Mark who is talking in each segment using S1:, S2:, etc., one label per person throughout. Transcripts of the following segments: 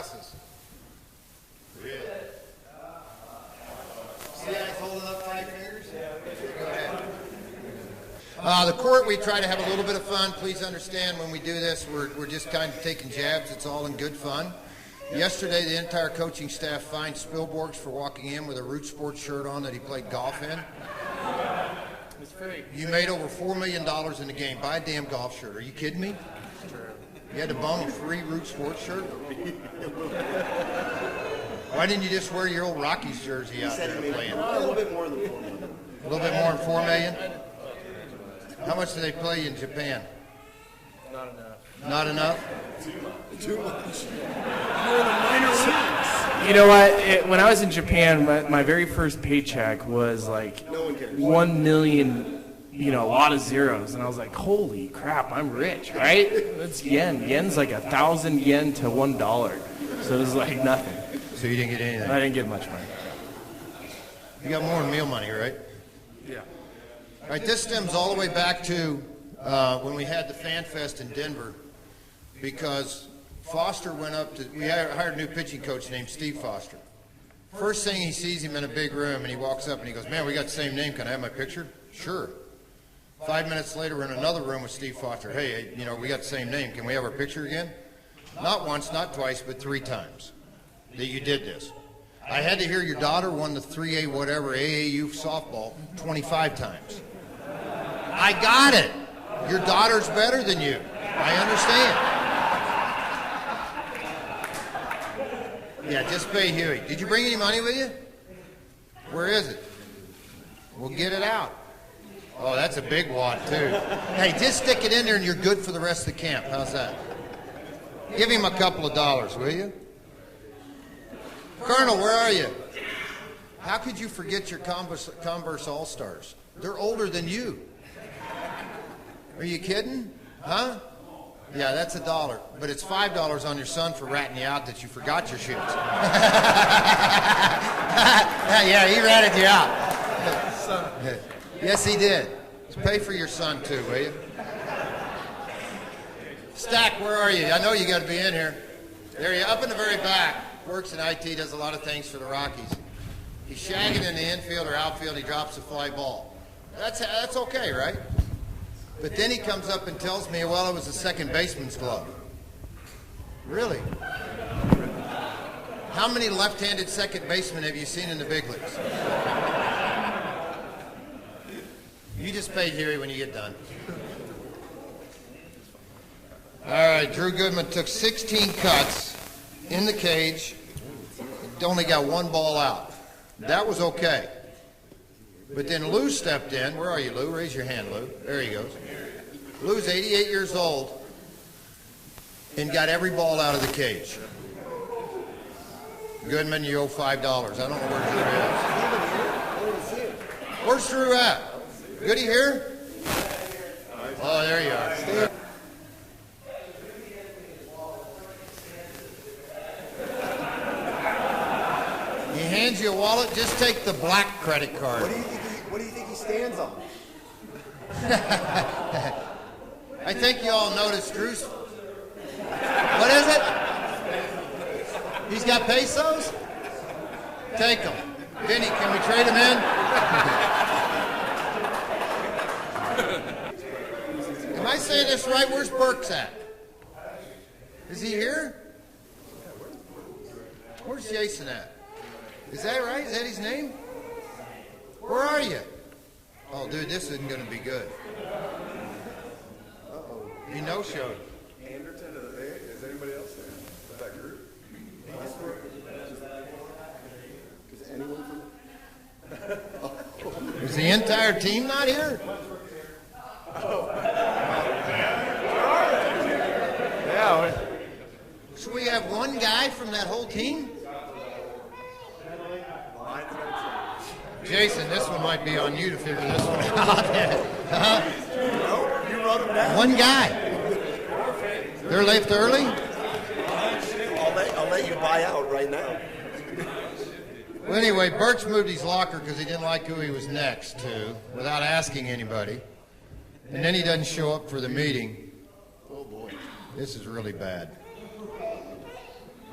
S1: glasses. Really? See how he's holding up 5 fingers? Go ahead. The court, we try to have a little bit of fun. Please understand when we do this, we're just kind of taking jabs. It's all in good fun. Yesterday, the entire coaching staff fined Spielborgs for walking in with a Root Sports shirt on that he played golf in. You made over $4 million in the game. Buy a damn golf shirt. Are you kidding me? You had to bum a free Root Sports shirt? Why didn't you just wear your old Rockies jersey out there playing?
S2: A little bit more than $4 million.
S1: A little bit more than $4 million? How much do they play in Japan?
S3: Not enough.
S1: Not enough?
S2: Too much. You're in the minor leagues.
S3: You know what? When I was in Japan, my very first paycheck was like
S2: No one cares.
S3: 1 million, a lot of zeros. And I was like, holy crap, I'm rich, right? That's yen. Yen's like 1,000 yen to $1. So it was like nothing.
S1: So you didn't get anything?
S3: I didn't get much money.
S1: You got more than meal money, right?
S3: Yeah.
S1: All right, this stems all the way back to when we had the Fan Fest in Denver, because Foster went up to, we hired a new pitching coach named Steve Foster. First thing he sees him in a big room, and he walks up and he goes, man, we got the same name. Can I have my picture? Sure. 5 minutes later, we're in another room with Steve Foster. Hey, we got the same name. Can we have our picture again? Not once, not twice, but 3 times that you did this. I had to hear your daughter won the 3A whatever AAU softball 25 times. I got it. Your daughter's better than you. I understand. Yeah, just pay Huey. Did you bring any money with you? Where is it? We'll get it out. Oh, that's a big wad, too. Hey, just stick it in there and you're good for the rest of the camp. How's that? Give him a couple of dollars, will you? Colonel, where are you? How could you forget your Converse All-Stars? They're older than you. Are you kidding? Huh? Yeah, that's $1. But it's $5 on your son for ratting you out that you forgot your shoes. Yeah, he ratted you out. Yes, he did. Just pay for your son, too, will you? Stack, where are you? I know you got to be in here. There you are, up in the very back. Works in IT, does a lot of things for the Rockies. He's shagging in the infield or outfield. He drops a fly ball. That's okay, right? But then he comes up and tells me, well, it was a second baseman's glove. Really? How many left-handed second basemen have you seen in the big leagues? You just pay Huey when you get done. All right, Drew Goodman took 16 cuts in the cage. Only got 1 ball out. That was okay. But then Lou stepped in. Where are you, Lou? Raise your hand, Lou. There he goes. Lou's 88 years old and got every ball out of the cage. Goodman, you owe $5. I don't know where Drew is. Where's Drew at? Goody here? Oh, there you are. He hands you a wallet. Just take the black credit card.
S2: What do you think he stands on?
S1: I think you all noticed Drew's. What is it? He's got pesos? Take them. Vinny, can we trade him in? Am I saying this right? Where's Burks at? Is he here? Where's Jason at? Is that right? Is that his name? Where are you? Oh, dude, this isn't going to be good. Uh-oh. He no-showed.
S2: Anderton, is anybody else there? Is that group? Is anyone from...
S1: Is the entire team not here?
S3: Yeah.
S1: So we have one guy from that whole team? Jason, this one might be on you to figure this one out. Huh?
S2: You wrote him down.
S1: One guy. They're left early?
S2: I'll let you buy out right now.
S1: Well, anyway, Birch moved his locker because he didn't like who he was next to without asking anybody. And then he doesn't show up for the meeting.
S2: Oh, boy.
S1: This is really bad.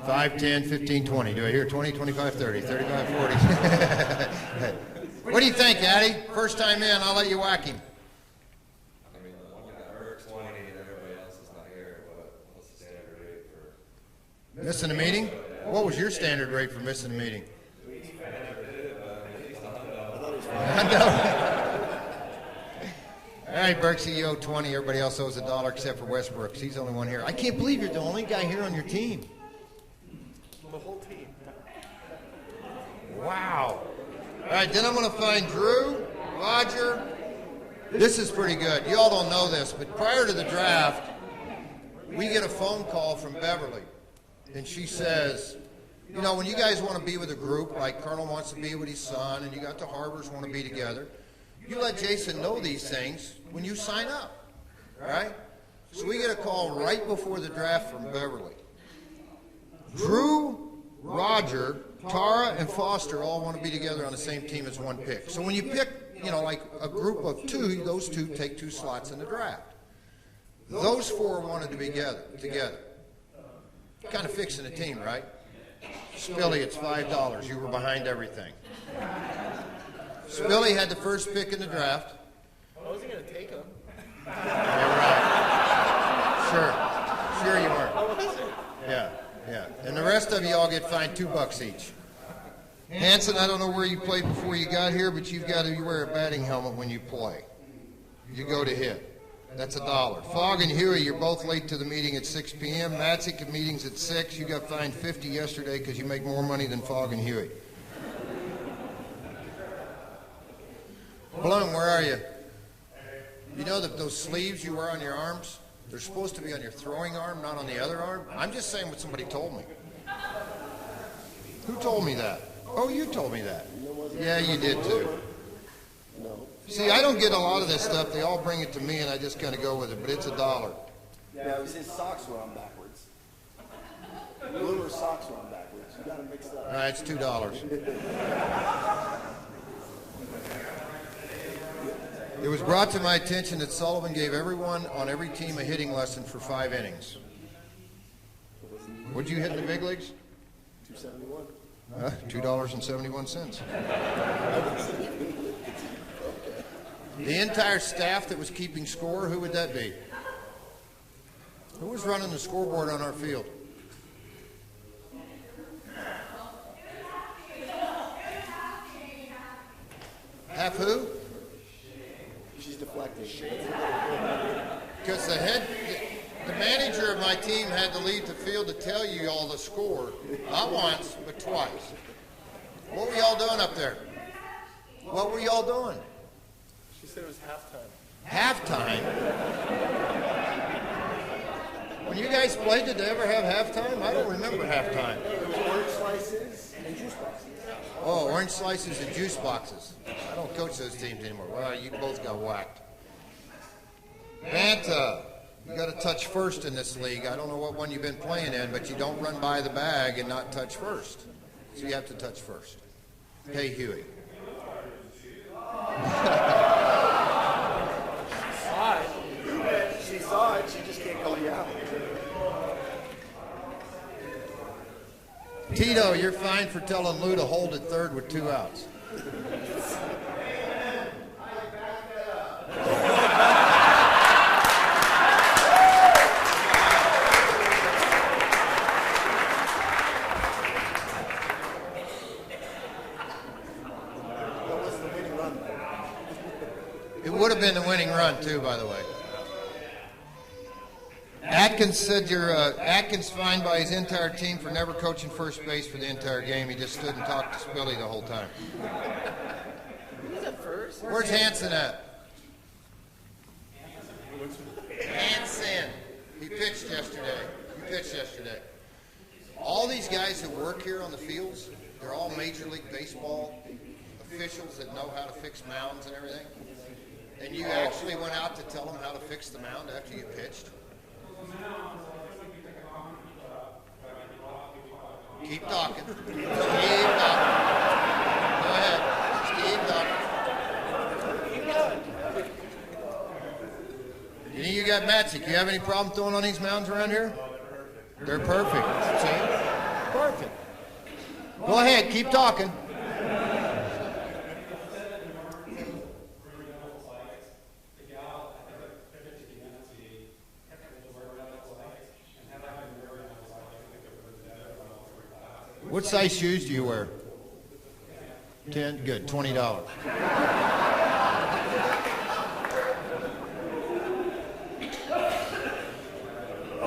S1: 5, 10, 15, 20. Do I hear 20, 25, 30, 35, 40? What do you think, Addy? First time in, I'll let you whack him.
S4: I mean, the one that hurts 20 and everybody else is not here, but what's the standard rate for
S1: Missing a meeting? What was your standard rate for missing a meeting? I know. All right, Berksy, you owe 20. Everybody else owes $1 except for Westbrook. He's the only one here. I can't believe you're the only guy here on your team.
S2: The whole team.
S1: Wow. All right, then I'm going to find Drew, Roger. This is pretty good. You all don't know this, but prior to the draft, we get a phone call from Beverly, and she says, you know, when you guys want to be with a group, like Colonel wants to be with his son, and you got the Harbors want to be together, you let Jason know these things when you sign up, right? So we get a call right before the draft from Beverly. Drew, Roger, Tara, and Foster all want to be together on the same team as one pick. So when you pick, you know, like a group of two, those two take 2 slots in the draft. Those 4 wanted to be together. Kind of fixing a team, right? Spilly, it's $5. You were behind everything. Spilly had the first pick in the draft.
S3: I wasn't going to take him.
S1: You're right. Sure you weren't. Yeah. And the rest of you all get fined $2 each. Hanson, I don't know where you played before you got here, but you've got to wear a batting helmet when you play. You go to hit. That's $1. Fogg and Huey, you're both late to the meeting at 6 p.m. Matzik, meeting's at 6. You got fined $50 yesterday because you make more money than Fogg and Huey. Bloom, where are you? You know that those sleeves you wear on your arms, they're supposed to be on your throwing arm, not on the other arm? I'm just saying what somebody told me. Who told me that? Oh, you told me that. Yeah, you did too. See, I don't get a lot of this stuff. They all bring it to me, and I just kind of go with it, but it's $1.
S2: Yeah, it was his socks were on backwards. Bloomer's socks were on backwards. You got them mixed up.
S1: All right, it's $2. It was brought to my attention that Sullivan gave everyone on every team a hitting lesson for 5 innings. What'd you hit in the big leagues?
S2: $2.71.
S1: $2.71. The entire staff that was keeping score, who would that be? Who was running the scoreboard on our field? Half who?
S2: She's deflecting.
S1: Because the manager of my team had to leave the field to tell you all the score, not once, but twice. What were y'all doing up there? What were y'all doing?
S3: She said it was halftime.
S1: Halftime? When you guys played, did they ever have halftime? I don't remember halftime.
S2: It was orange slices and juice boxes.
S1: Oh, orange slices and juice boxes. I don't coach those teams anymore. Well, you both got whacked. Banta, you got to touch first in this league. I don't know what one you've been playing in, but you don't run by the bag and not touch first. So you have to touch first. Hey, Huey.
S2: She saw it. She just can't call you out.
S1: Tito, you're fined for telling Lou to hold at third with 2 outs.
S2: What was the winning run?
S1: It would have been the winning run, too, by the way. Atkins said Atkins fined by his entire team for never coaching first base for the entire game. He just stood and talked to Spilly the whole time.
S3: Who's at first?
S1: Where's Hanson at? Hanson. He pitched yesterday. All these guys that work here on the fields, they're all Major League Baseball officials that know how to fix mounds and everything. And you actually went out to tell them how to fix the mound after you pitched? Keep talking. Keep talking. Go ahead. Keep talking. You got Matzik. You have any problem throwing on these mounds around here? They're perfect. See? Perfect. Go ahead, keep talking. What size shoes do you wear? 10? Good. $20.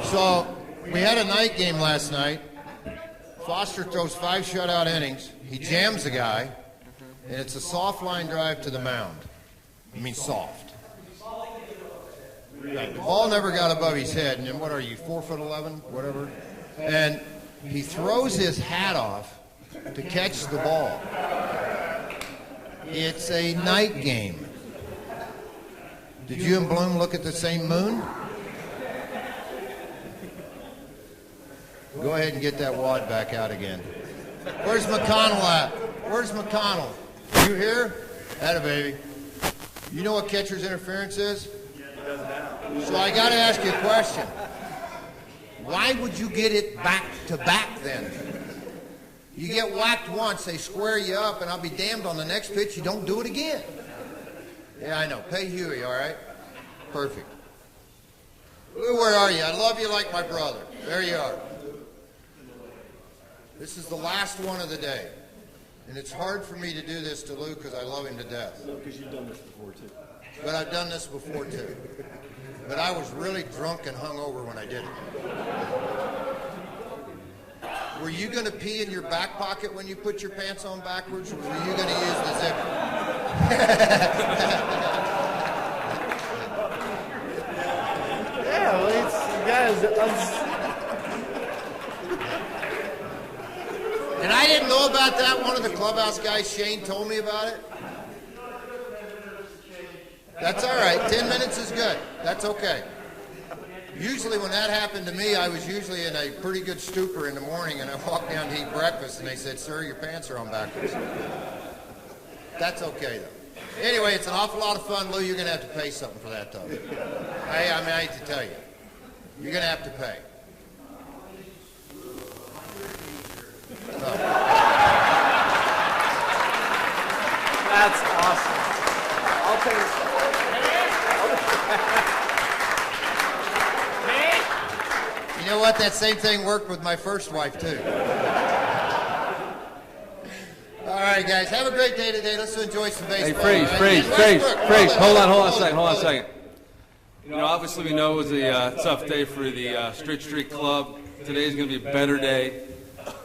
S1: So, we had a night game last night. Foster throws 5 shutout innings. He jams a guy, and it's a soft line drive to the mound. I mean soft. Right. The ball never got above his head, and then what are you, 4'11", whatever? And he throws his hat off to catch the ball. It's a night game. Did you and Bloom look at the same moon? Go ahead and get that wad back out again. Where's McConnell at? Where's McConnell? You here? Atta baby. You know what catcher's interference is? So I got to ask you a question. Why would you get it back to back then? You get whacked once, they square you up, and I'll be damned on the next pitch you don't do it again. Yeah, I know. Pay Huey, all right? Perfect. Lou, where are you? I love you like my brother. There you are. This is the last one of the day. And it's hard for me to do this to Lou because I love him to death.
S2: No, because you've done this before, too.
S1: But I've done this before, too. But I was really drunk and hungover when I did it. Were you going to pee in your back pocket when you put your pants on backwards, or were you going to use the zipper?
S3: Yeah, well, you guys.
S1: And I didn't know about that. One of the clubhouse guys, Shane, told me about it. That's all right. 10 minutes is good. That's okay. Usually when that happened to me, I was usually in a pretty good stupor in the morning, and I walked down to eat breakfast, and they said, "Sir, your pants are on backwards." That's okay, though. Anyway, it's an awful lot of fun. Lou, you're going to have to pay something for that, though. I hate to tell you. You're going to have to pay. Oh.
S3: That's awesome.
S2: I'll pay this.
S1: You know what? That same thing worked with my first wife, too. All right, guys. Have a great day today. Let's enjoy some baseball.
S5: Hey, Freeze. Hold on a second. You know, obviously we know it was a tough day for the Street Club. Today's going to be a better day.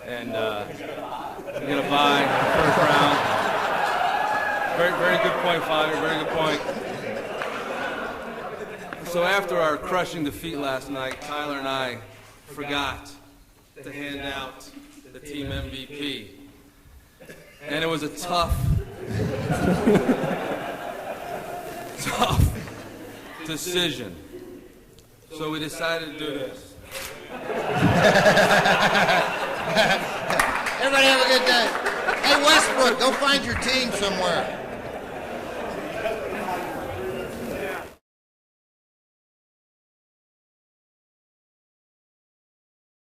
S5: And we're going to buy the first round. Very good point, Fabio. Very good point. So after our crushing defeat last night, Tyler and I forgot to hand out the team MVP. And it was a tough decision. So we decided to do this.
S1: Everybody have a good day. Hey, Westbrook, go find your team somewhere.